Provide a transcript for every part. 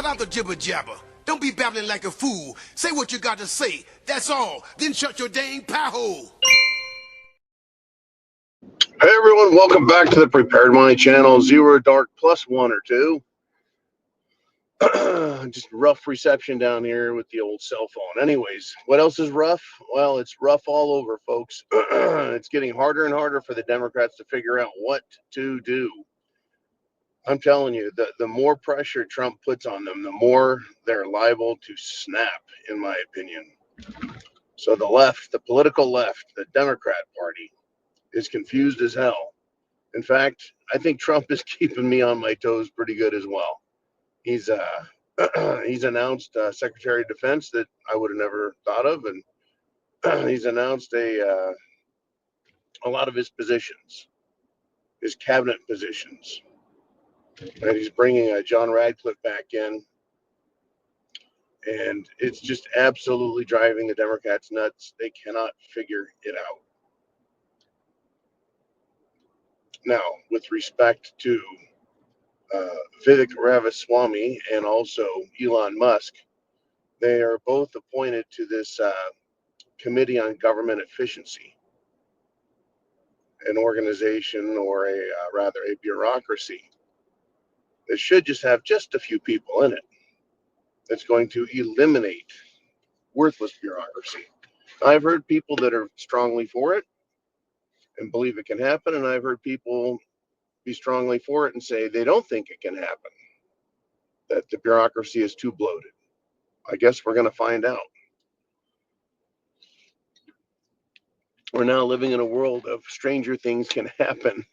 cut out the jibber jabber. Don't be babbling like a fool. Say what you got to say. That's all. Then shut your dang pie hole. Hey everyone, welcome back to the Prepared Mind channel. Zero dark plus one or two. Just rough reception down here with the old cell phone. Anyways, what else is rough? Well, it's rough all over, folks. It's getting harder and harder for the Democrats to figure out what to do. I'm telling you, the more pressure Trump puts on them, the more they're liable to snap, in my opinion. So the left, the political left, the Democrat Party, is confused as hell. In fact, I think Trump is keeping me on my toes pretty good as well. He's announced Secretary of Defense that I would have never thought of, and he's announced a lot of his positions, his cabinet positions. And he's bringing John Radcliffe back in, and it's just absolutely driving the Democrats nuts. They cannot figure it out. Now, with respect to Vivek Ramaswamy and also Elon Musk, they are both appointed to this Committee on Government Efficiency, an organization or rather a bureaucracy that should just have just a few people in it. That's going to eliminate worthless bureaucracy. I've heard people that are strongly for it and believe it can happen, and I've heard people be strongly for it and say they don't think it can happen, that the bureaucracy is too bloated. I guess we're going to find out. We're now living in a world of stranger things can happen.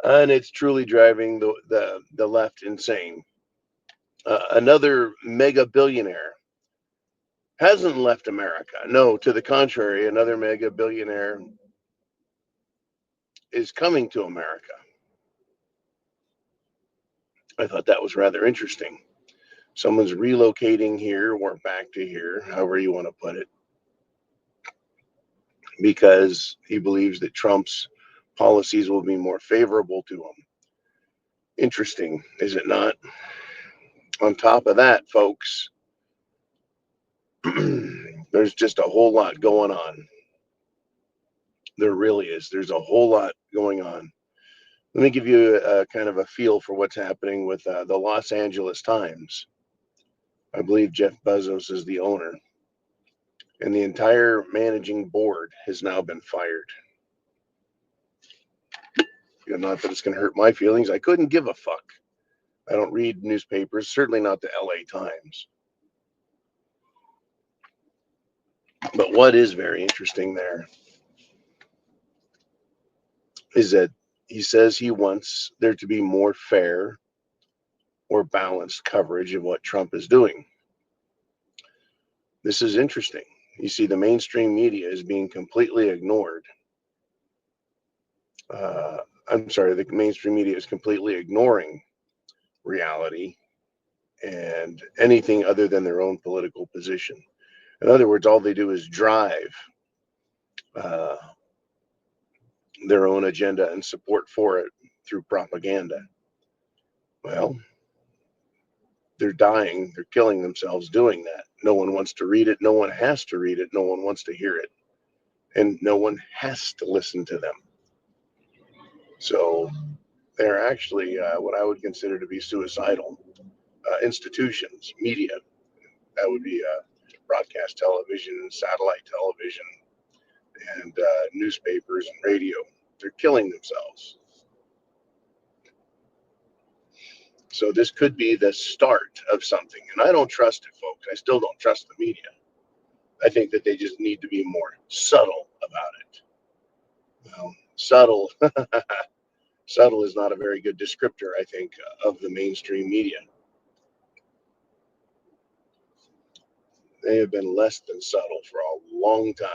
And it's truly driving the left insane. Another mega billionaire hasn't left America. No, to the contrary, another mega billionaire is coming to America. I thought that was rather interesting. Someone's relocating here or back to here, however you want to put it, because he believes that Trump's policies will be more favorable to him. Interesting, is it not? On top of that, folks, there's just a whole lot going on. There really is. There's a whole lot going on. Let me give you a kind of a feel for what's happening with the Los Angeles Times. I believe Jeff Bezos is the owner, and the entire managing board has now been fired. Not that it's going to hurt my feelings. I couldn't give a fuck. I don't read newspapers, certainly not the LA Times. But what is very interesting there is that he says he wants there to be more fair or balanced coverage of what Trump is doing. This is interesting. You see, the mainstream media is being completely ignored. The mainstream media is completely ignoring reality and anything other than their own political position. In other words, all they do is drive their own agenda and support for it through propaganda. Well, they're dying, they're killing themselves doing that. No one wants to read it, no one has to read it, no one wants to hear it, and no one has to listen to them. So they're actually what I would consider to be suicidal institutions, media. That would be broadcast television, satellite television, and newspapers and radio. They're killing themselves. So this could be the start of something. And I don't trust it, folks. I still don't trust the media. I think that they just need to be more subtle about it. Well, subtle is not a very good descriptor, I think, of the mainstream media. They have been less than subtle for a long time.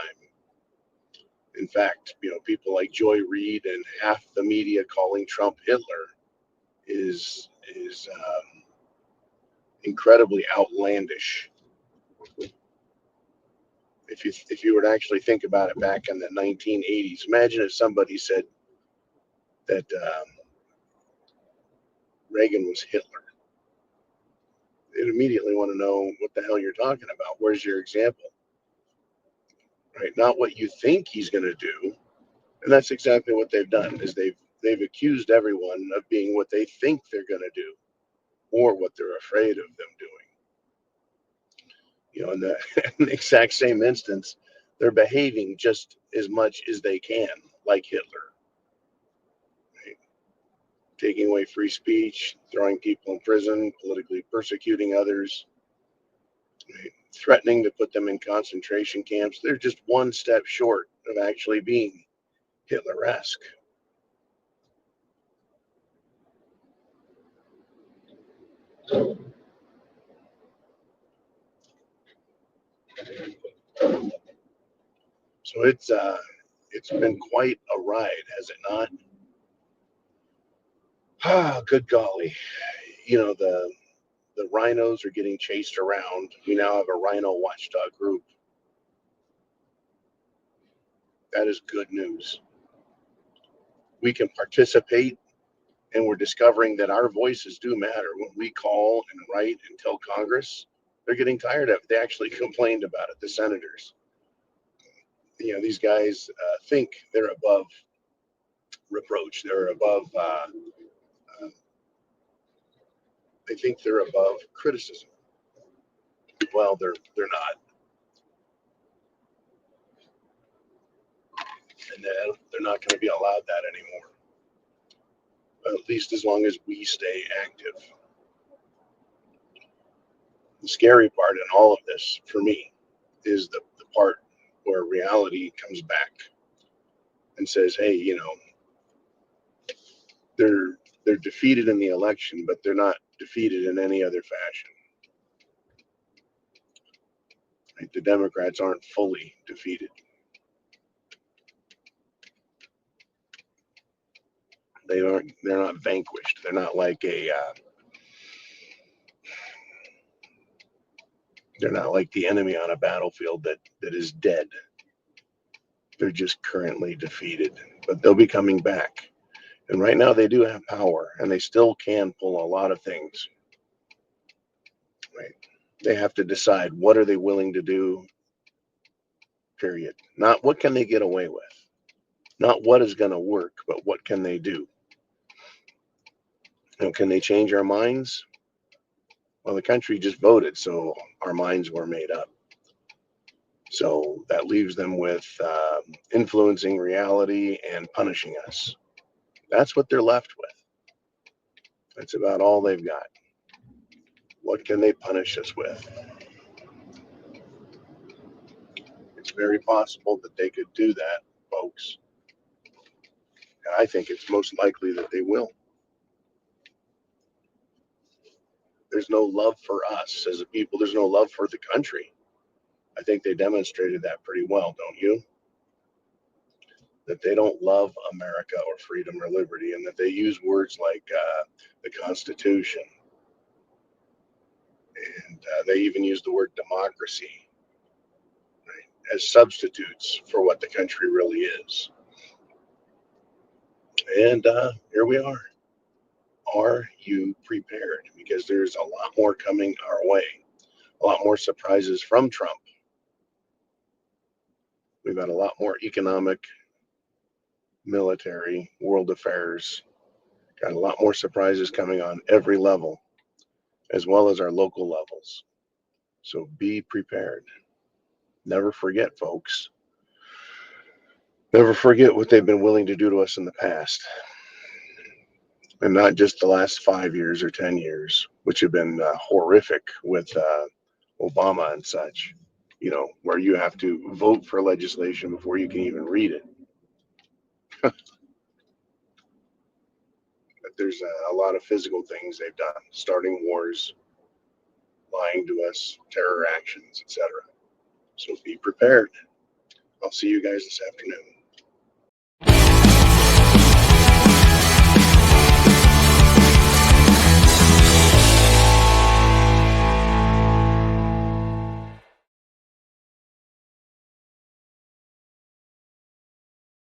In fact, people like Joy Reid and half the media calling Trump Hitler is incredibly outlandish. If you were to actually think about it back in the 1980s, imagine if somebody said that Reagan was Hitler. They'd immediately want to know what the hell you're talking about. Where's your example? Right? Not what you think he's going to do. And that's exactly what they've done, is they've accused everyone of being what they think they're going to do or what they're afraid of them doing. In the, in the exact same instance, they're behaving just as much as they can like Hitler. Right? Taking away free speech, throwing people in prison, politically persecuting others, right? Threatening to put them in concentration camps. They're just one step short of actually being Hitler-esque. So it's been quite a ride, has it not? Ah, good golly. The rhinos are getting chased around. We now have a rhino watchdog group. That is good news. We can participate, and we're discovering that our voices do matter. When we call and write and tell Congress, they're getting tired of it. They actually complained about it, the senators. These guys think they're above reproach. They're above, they think they're above criticism. Well, they're not. And they're not going to be allowed that anymore. At least as long as we stay active. The scary part in all of this, for me, is the part where reality comes back and says, hey, they're defeated in the election, but they're not defeated in any other fashion. Right? The Democrats aren't fully defeated. They're not vanquished. They're not like they're not like the enemy on a battlefield that is dead. They're just currently defeated, but they'll be coming back. And right now they do have power, and they still can pull a lot of things. Right? They have to decide, what are they willing to do, period. Not what can they get away with. Not what is going to work, but what can they do. Can they change our minds? Well, the country just voted, so our minds were made up. So that leaves them with influencing reality and punishing us. That's what they're left with. That's about all they've got. What can they punish us with? It's very possible that they could do that, folks. And I think it's most likely that they will. There's no love for us as a people. There's no love for the country. I think they demonstrated that pretty well, don't you? That they don't love America or freedom or liberty, and that they use words like the Constitution. And they even use the word democracy, right, as substitutes for what the country really is. And here we are. Are you prepared? Because there's a lot more coming our way, a lot more surprises from Trump. We've got a lot more economic, military, world affairs, got a lot more surprises coming on every level, as well as our local levels. So be prepared. Never forget, folks. Never forget what they've been willing to do to us in the past. And not just the last 5 years or 10 years, which have been horrific with Obama and such, where you have to vote for legislation before you can even read it. But there's a lot of physical things they've done, starting wars, lying to us, terror actions, etc. So be prepared. I'll see you guys this afternoon.